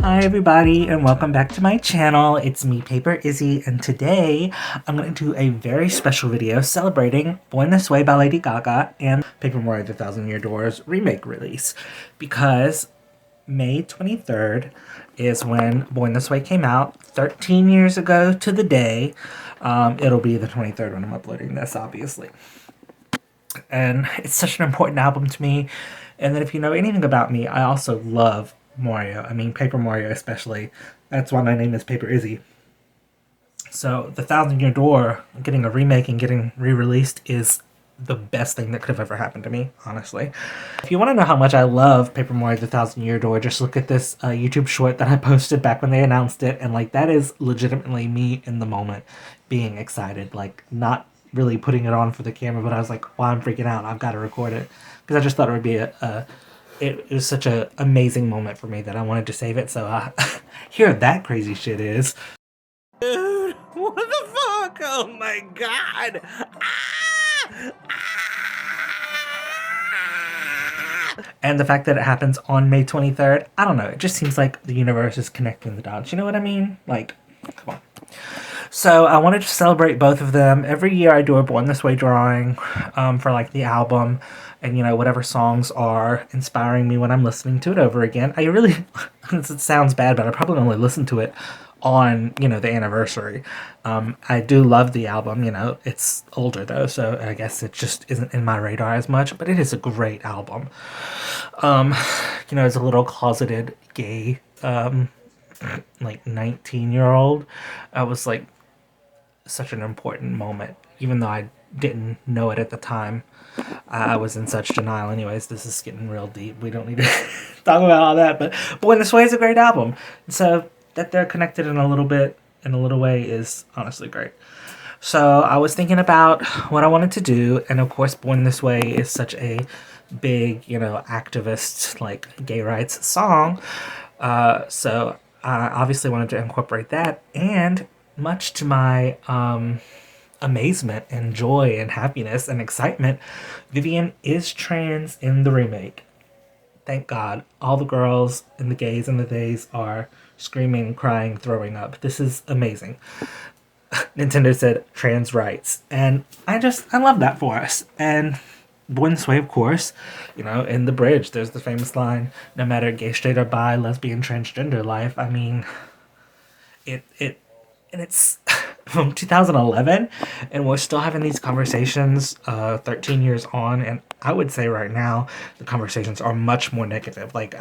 Hi everybody and welcome back to my channel. It's me, Paper Izzy, and today I'm going to do a very special video celebrating Born This Way by Lady Gaga and Paper Mario The Thousand Year Door's remake release, because May 23rd is when Born This Way came out, 13 years ago to the day. It'll be the 23rd when I'm uploading this, obviously. And it's such an important album to me. And then if you know anything about me, I also love Mario. I mean, Paper Mario especially. That's why my name is Paper Izzy. So the Thousand Year Door getting a remake and getting re-released is the best thing that could have ever happened to me, honestly. If you want to know how much I love Paper Mario The Thousand Year Door, just look at this YouTube short that I posted back when they announced it, and like that is legitimately me in the moment being excited, like not really putting it on for the camera, but I was like, wow, I'm freaking out, I've got to record it, because I just thought it would be it was such an amazing moment for me that I wanted to save it. So here that crazy shit is. Dude, what the fuck? Oh my god! And the fact that it happens on May 23rd, I don't know, it just seems like the universe is connecting the dots. You know what I mean? Like, come on. So I wanted to celebrate both of them. Every year I do a Born This Way drawing for like the album, and you know, whatever songs are inspiring me when I'm listening to it over again. I really, it sounds bad, but I probably only listen to it on, you know, the anniversary. I do love the album, you know, it's older though, so I guess it just isn't in my radar as much, but it is a great album. You know, as a little closeted gay, like 19-year-old, I was like such an important moment, even though I didn't know it at the time. I was in such denial. Anyways, this is getting real deep. We don't need to talk about all that, but Born This Way is a great album. So that they're connected in a little bit, in a little way, is honestly great. So I was thinking about what I wanted to do, and of course Born This Way is such a big, you know, activist, like, gay rights song. So I obviously wanted to incorporate that, and much to my amazement and joy and happiness and excitement, Vivian is trans in the remake. Thank God. All the girls and the gays and the theys are screaming, crying, throwing up. This is amazing. Nintendo said trans rights, and I love that for us. And Born This Way, of course, you know, in the bridge there's the famous line, no matter gay, straight, or bi, lesbian, transgender life. I mean, and it's from 2011, and we're still having these conversations 13 years on, and I would say right now the conversations are much more negative. Like,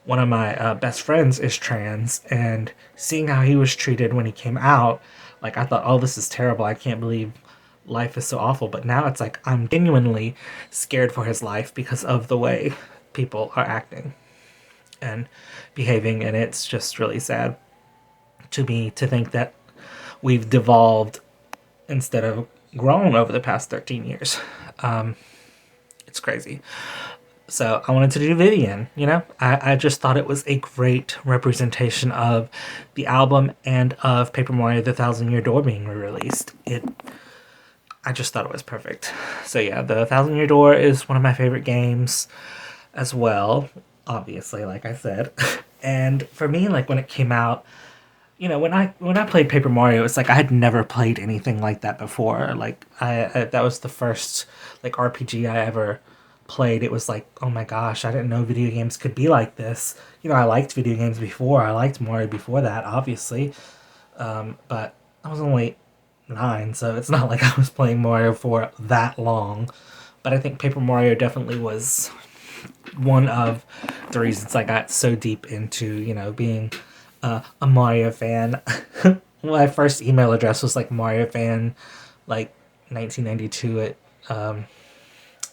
one of my best friends is trans, and seeing how he was treated when he came out, like, I thought, oh, this is terrible, I can't believe life is so awful. But now it's like I'm genuinely scared for his life because of the way people are acting and behaving, and it's just really sad to me to think that we've devolved instead of grown over the past 13 years. It's crazy. So I wanted to do Vivian, you know? I just thought it was a great representation of the album and of Paper Mario The Thousand Year Door being re-released. I just thought it was perfect. So yeah, The Thousand Year Door is one of my favorite games as well, obviously, like I said. And for me, like, when it came out, you know, when I played Paper Mario, it's like I had never played anything like that before. Like, I that was the first, like, RPG I ever played. It was like, oh my gosh, I didn't know video games could be like this. You know, I liked video games before. I liked Mario before that, obviously. But I was only 9, so it's not like I was playing Mario for that long. But I think Paper Mario definitely was one of the reasons I got so deep into, you know, being a Mario fan. My first email address was like Mario fan, like 1992 at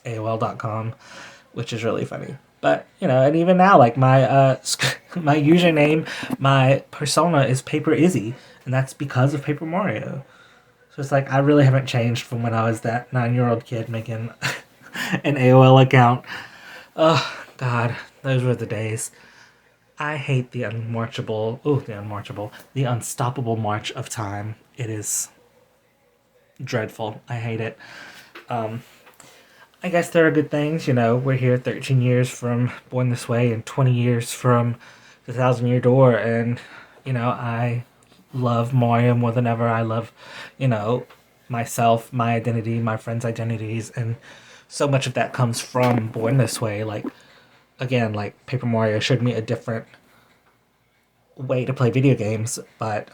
AOL.com, which is really funny. But, you know, and even now, like, my my username, my persona is Paper Izzy, and that's because of Paper Mario. So it's like I really haven't changed from when I was that 9-year-old kid making an AOL account. Oh God, those were the days. I hate the the unstoppable march of time. It is dreadful. I hate it. I guess there are good things, you know. We're here 13 years from Born This Way and 20 years from the Thousand Year Door, and you know, I love Mario more than ever. I love, you know, myself, my identity, my friends' identities, and so much of that comes from Born This Way. Like, again, like Paper Mario showed me a different way to play video games, but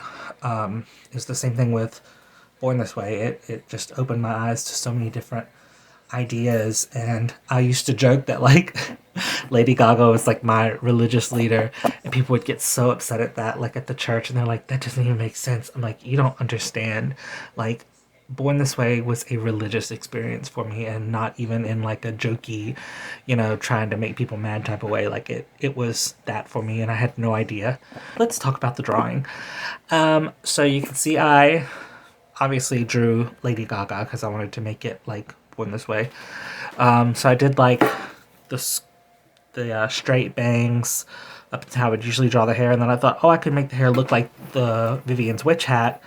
it's the same thing with Born This Way. It just opened my eyes to so many different ideas, and I used to joke that like Lady Gaga was like my religious leader, and people would get so upset at that, like at the church, and they're like, that doesn't even make sense. I'm like, you don't understand. Like, Born This Way was a religious experience for me, and not even in like a jokey, you know, trying to make people mad type of way. Like it was that for me, and I had no idea. Let's talk about the drawing. So you can see I obviously drew Lady Gaga because I wanted to make it like Born This Way. So I did like the straight bangs up to how I would usually draw the hair, and then I thought, oh, I could make the hair look like the Vivian's witch hat,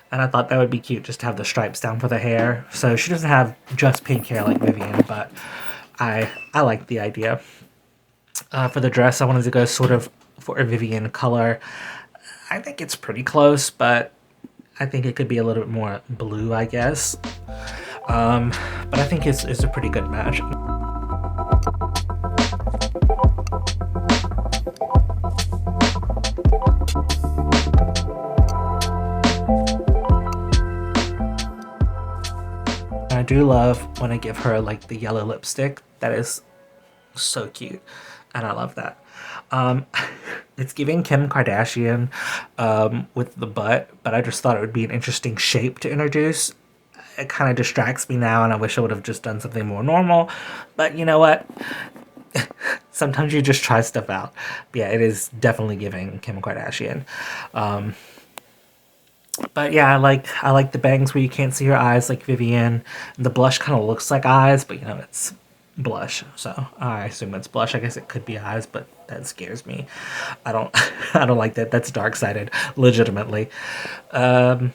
and I thought that would be cute just to have the stripes down for the hair. So she doesn't have just pink hair like Vivian, but I like the idea. For the dress, I wanted to go sort of for a Vivian color. I think it's pretty close, but I think it could be a little bit more blue, I guess. But I think it's a pretty good match. I do love when I give her like the yellow lipstick. That is so cute, and I love that. It's giving Kim Kardashian with the butt, but I just thought it would be an interesting shape to introduce. It kind of distracts me now, and I wish I would have just done something more normal. But you know what? Sometimes you just try stuff out. But yeah, it is definitely giving Kim Kardashian. But yeah, I like the bangs where you can't see her eyes like Vivian. The blush kind of looks like eyes, but you know, it's blush, so I assume it's blush. I guess it could be eyes, but that scares me. I don't I don't like that. That's dark-sided, legitimately. I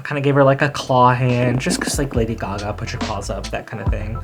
kind of gave her like a claw hand, just because like Lady Gaga, put your claws up, that kind of thing.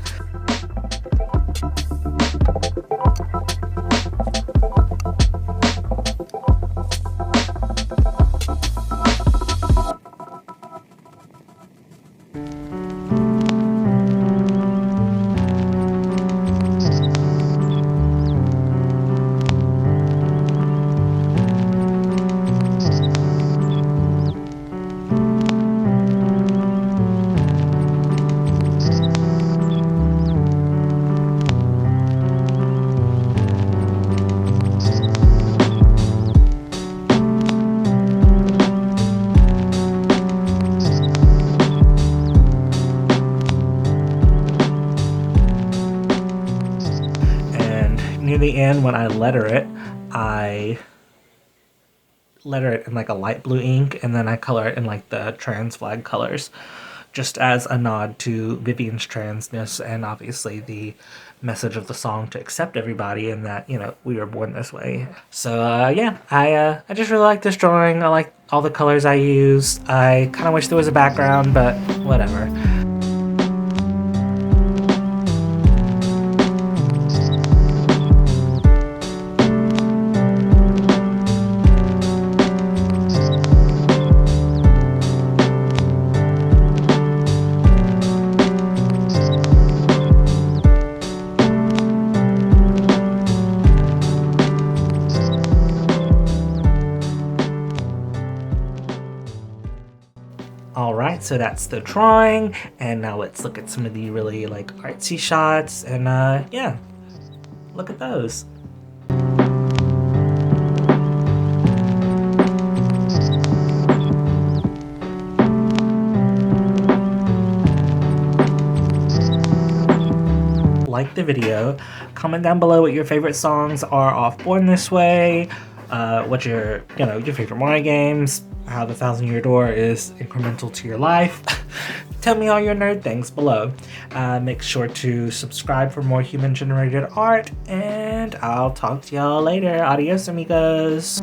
Near the end, when I letter it in like a light blue ink, and then I color it in like the trans flag colors, just as a nod to Vivian's transness, and obviously the message of the song to accept everybody, and that, you know, we were born this way. So yeah, I just really like this drawing. I like all the colors I used. I kind of wish there was a background, but whatever. Alright, so that's the drawing, and now let's look at some of the really like artsy shots, and yeah, look at those. Like the video, comment down below what your favorite songs are off Born This Way, what your favorite Mario games, how the Thousand Year Door is incremental to your life. Tell me all your nerd things below. Make sure to subscribe for more human generated art, and I'll talk to y'all later. Adios, amigos.